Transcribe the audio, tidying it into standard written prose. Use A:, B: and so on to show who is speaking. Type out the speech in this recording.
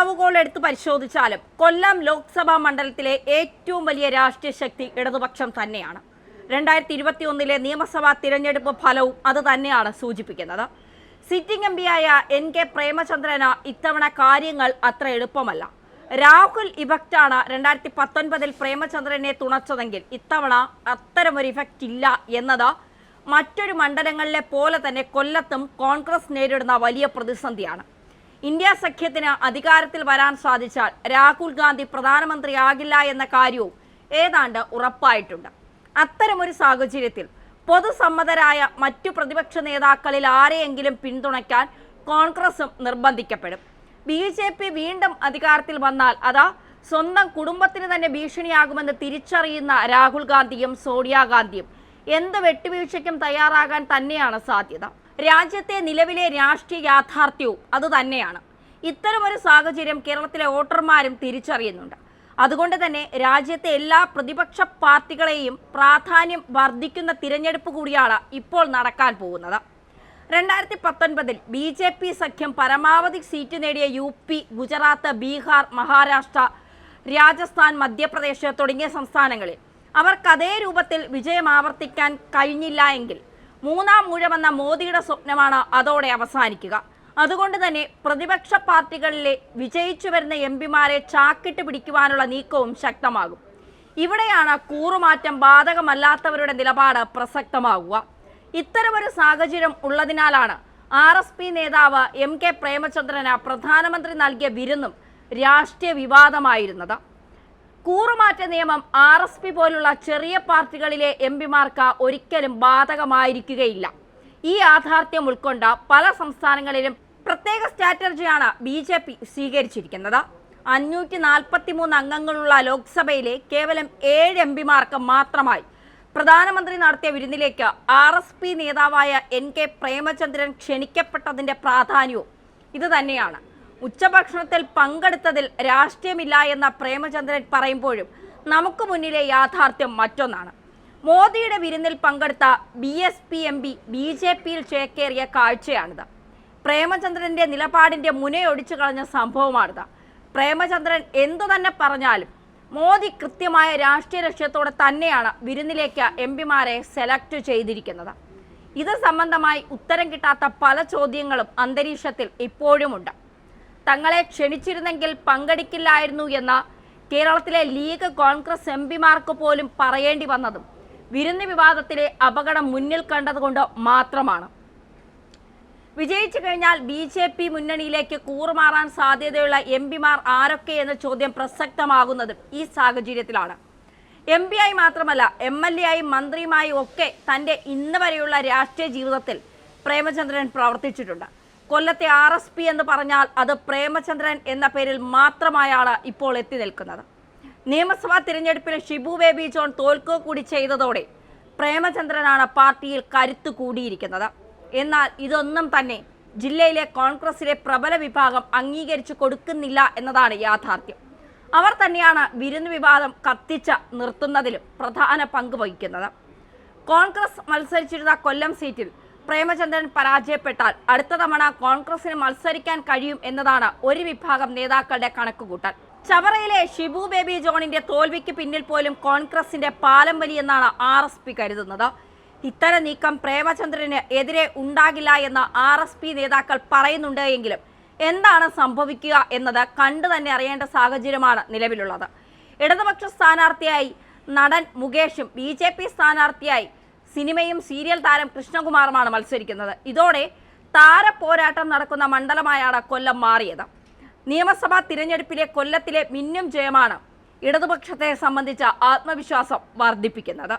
A: അളവുകോൽ എടുത്ത് പരിശോധിച്ചാലും കൊല്ലം ലോക്സഭാ മണ്ഡലത്തിലെ ഏറ്റവും വലിയ രാഷ്ട്രീയ ശക്തി ഇടതുപക്ഷം തന്നെയാണ്. 2021 നിയമസഭാ തിരഞ്ഞെടുപ്പ് ഫലവും അത് തന്നെയാണ് സൂചിപ്പിക്കുന്നത്. സിറ്റിംഗ് എംപിയായ NK പ്രേമചന്ദ്രന് ഇത്തവണ കാര്യങ്ങൾ അത്ര എളുപ്പമല്ല. രാഹുൽ ഇഫക്റ്റാണ് 2019 പ്രേമചന്ദ്രനെ തുണച്ചതെങ്കിൽ ഇത്തവണ അത്തരമൊരു ഇഫക്റ്റ് ഇല്ല എന്നത് മറ്റൊരു മണ്ഡലങ്ങളിലെ പോലെ തന്നെ കൊല്ലത്തും കോൺഗ്രസ് നേരിടുന്ന വലിയ പ്രതിസന്ധിയാണ്. ഇന്ത്യ സഖ്യത്തിന് അധികാരത്തിൽ വരാൻ സാധിച്ചാൽ രാഹുൽ ഗാന്ധി പ്രധാനമന്ത്രിയാകില്ല എന്ന കാര്യവും ഏതാണ്ട് ഉറപ്പായിട്ടുണ്ട്. അത്തരമൊരു സാഹചര്യത്തിൽ പൊതുസമ്മതരായ മറ്റു പ്രതിപക്ഷ നേതാക്കളിൽ ആരെയെങ്കിലും പിന്തുണയ്ക്കാൻ കോൺഗ്രസും നിർബന്ധിക്കപ്പെടും. BJP വീണ്ടും അധികാരത്തിൽ വന്നാൽ അത് സ്വന്തം കുടുംബത്തിന് തന്നെ ഭീഷണിയാകുമെന്ന് തിരിച്ചറിയുന്ന രാഹുൽ ഗാന്ധിയും സോണിയാഗാന്ധിയും എന്ത് വെട്ടുവീഴ്ചയ്ക്കും തയ്യാറാകാൻ തന്നെയാണ് സാധ്യത. രാജ്യത്തെ നിലവിലെ രാഷ്ട്രീയ യാഥാർത്ഥ്യവും അതുതന്നെയാണ്. ഇത്തരമൊരു സാഹചര്യം കേരളത്തിലെ വോട്ടർമാരും തിരിച്ചറിയുന്നുണ്ട്. അതുകൊണ്ട് തന്നെ രാജ്യത്തെ എല്ലാ പ്രതിപക്ഷ പാർട്ടികളെയും പ്രാധാന്യം വർദ്ധിക്കുന്ന തിരഞ്ഞെടുപ്പ് കൂടിയാണ് ഇപ്പോൾ നടക്കാൻ പോകുന്നത്. 2019 BJP സഖ്യം പരമാവധി സീറ്റ് നേടിയ UP, ഗുജറാത്ത്, ബീഹാർ, മഹാരാഷ്ട്ര, രാജസ്ഥാൻ, മധ്യപ്രദേശ് തുടങ്ങിയ സംസ്ഥാനങ്ങളിൽ അവർക്ക് അതേ രൂപത്തിൽ വിജയം ആവർത്തിക്കാൻ കഴിഞ്ഞില്ല എങ്കിൽ മൂന്നാം ഊഴമെന്ന മോദിയുടെ സ്വപ്നമാണ് അതോടെ അവസാനിക്കുക. അതുകൊണ്ട് തന്നെ പ്രതിപക്ഷ പാർട്ടികളിലെ വിജയിച്ചു വരുന്ന എംപിമാരെ ചാക്കിട്ട് പിടിക്കുവാനുള്ള നീക്കവും ശക്തമാകും. ഇവിടെയാണ് കൂറുമാറ്റം ബാധകമല്ലാത്തവരുടെ നിലപാട് പ്രസക്തമാകുക. ഇത്തരമൊരു സാഹചര്യം ഉള്ളതിനാലാണ് RSP നേതാവ് MK പ്രേമചന്ദ്രന് പ്രധാനമന്ത്രി നൽകിയ വിരുന്നും രാഷ്ട്രീയ വിവാദമായിരുന്നത്. കൂറുമാറ്റ നിയമം RSP പോലുള്ള ചെറിയ പാർട്ടികളിലെ എംപിമാർക്ക് ഒരിക്കലും ബാധകമായിരിക്കുകയില്ല. ഈ യാഥാർത്ഥ്യം ഉൾക്കൊണ്ട പല സംസ്ഥാനങ്ങളിലും പ്രത്യേക സ്ട്രാറ്റജിയാണ് BJP സ്വീകരിച്ചിരിക്കുന്നത്. 543 അംഗങ്ങളുള്ള ലോക്സഭയിലെ കേവലം 7 എംപിമാർക്ക് മാത്രമായി പ്രധാനമന്ത്രി നടത്തിയ വിരുന്നിലേക്ക് RSP നേതാവായ NK പ്രേമചന്ദ്രൻ ക്ഷണിക്കപ്പെട്ടതിൻ്റെ പ്രാധാന്യവും ഇതുതന്നെയാണ്. ഉച്ചഭക്ഷണത്തിൽ പങ്കെടുത്തതിൽ രാഷ്ട്രീയമില്ല എന്ന പ്രേമചന്ദ്രൻ പറയുമ്പോഴും നമുക്ക് മുന്നിലെ യാഥാർത്ഥ്യം മറ്റൊന്നാണ്. മോദിയുടെ വിരുന്നിൽ പങ്കെടുത്ത BSP MP BJPയിൽ ചേക്കേറിയ കാഴ്ചയാണിത്. പ്രേമചന്ദ്രൻ്റെ നിലപാടിൻ്റെ മുനയൊടിച്ചു കളഞ്ഞ സംഭവമാണിത്. പ്രേമചന്ദ്രൻ എന്തു തന്നെ പറഞ്ഞാലും മോദി കൃത്യമായ രാഷ്ട്രീയ ലക്ഷ്യത്തോടെ തന്നെയാണ് വിരുന്നിലേക്ക് എംപിമാരെ സെലക്ട് ചെയ്തിരിക്കുന്നത്. ഇത് സംബന്ധമായി ഉത്തരം കിട്ടാത്ത പല ചോദ്യങ്ങളും അന്തരീക്ഷത്തിൽ ഇപ്പോഴുമുണ്ട്. തങ്ങളെ ക്ഷണിച്ചിരുന്നെങ്കിൽ പങ്കെടുക്കില്ലായിരുന്നു എന്ന കേരളത്തിലെ ലീഗ്, കോൺഗ്രസ് എംപിമാർക്ക് പോലും പറയേണ്ടി വന്നതും വിരുന്ന് വിവാദത്തിലെ അപകടം മുന്നിൽ കണ്ടതുകൊണ്ട് മാത്രമാണ്. വിജയിച്ചു കഴിഞ്ഞാൽ BJP മുന്നണിയിലേക്ക് കൂറുമാറാൻ സാധ്യതയുള്ള എംപിമാർ ആരൊക്കെ എന്ന ചോദ്യം പ്രസക്തമാകുന്നതും ഈ സാഹചര്യത്തിലാണ്. MP ആയി മാത്രമല്ല MLA ആയും മന്ത്രിയുമായും ഒക്കെ തൻ്റെ ഇന്ന് വരെയുള്ള രാഷ്ട്രീയ ജീവിതത്തിൽ പ്രേമചന്ദ്രൻ പ്രവർത്തിച്ചിട്ടുണ്ട്. കൊല്ലത്തെ RSP എന്ന് പറഞ്ഞാൽ അത് പ്രേമചന്ദ്രൻ എന്ന പേരിൽ മാത്രമായാണ് ഇപ്പോൾ എത്തി നിൽക്കുന്നത്. നിയമസഭാ തിരഞ്ഞെടുപ്പിൽ ഷിബു ബേബി ജോൺ തോൽക്കുക കൂടി ചെയ്തതോടെ പ്രേമചന്ദ്രനാണ് പാർട്ടിയിൽ കരുത്തു കൂടിയിരിക്കുന്നത്. എന്നാൽ ഇതൊന്നും തന്നെ ജില്ലയിലെ കോൺഗ്രസിലെ പ്രബല വിഭാഗം അംഗീകരിച്ചു കൊടുക്കുന്നില്ല എന്നതാണ് യാഥാർത്ഥ്യം. അവർ തന്നെയാണ് വിരുന്ന് വിവാദം കത്തിച്ച് നിർത്തുന്നതിലും പ്രധാന പങ്ക് വഹിക്കുന്നത്. കോൺഗ്രസ് മത്സരിച്ചിരുന്ന കൊല്ലം സീറ്റിൽ പ്രേമചന്ദ്രൻ പരാജയപ്പെട്ടാൽ അടുത്ത തവണ കോൺഗ്രസിന് മത്സരിക്കാൻ കഴിയും എന്നതാണ് ഒരു വിഭാഗം നേതാക്കളുടെ കണക്കുകൂട്ടൽ. ചവറയിലെ ഷിബു ബേബി ജോണിന്റെ തോൽവിക്ക് പിന്നിൽ പോലും കോൺഗ്രസിന്റെ പാലം വലിയെന്നാണ് RSP കരുതുന്നത്. ഇത്തരം നീക്കം പ്രേമചന്ദ്രന് എതിരെ ഉണ്ടാകില്ല എന്ന് RSP നേതാക്കൾ പറയുന്നുണ്ട് എങ്കിലും എന്താണ് സംഭവിക്കുക എന്നത് കണ്ടു തന്നെ അറിയേണ്ട സാഹചര്യമാണ് നിലവിലുള്ളത്. ഇടതുപക്ഷ സ്ഥാനാർത്ഥിയായി നടൻ മുകേഷും BJP സ്ഥാനാർത്ഥിയായി സിനിമയും സീരിയൽ താരം കൃഷ്ണകുമാറുമാണ് മത്സരിക്കുന്നത്. ഇതോടെ താരപ്പോരാട്ടം നടക്കുന്ന മണ്ഡലമായാണ് കൊല്ലം മാറിയത്. നിയമസഭാ തിരഞ്ഞെടുപ്പിലെ കൊല്ലത്തിലെ മിന്നും ജയമാണ് ഇടതുപക്ഷത്തെ സംബന്ധിച്ച ആത്മവിശ്വാസം വർദ്ധിപ്പിക്കുന്നത്.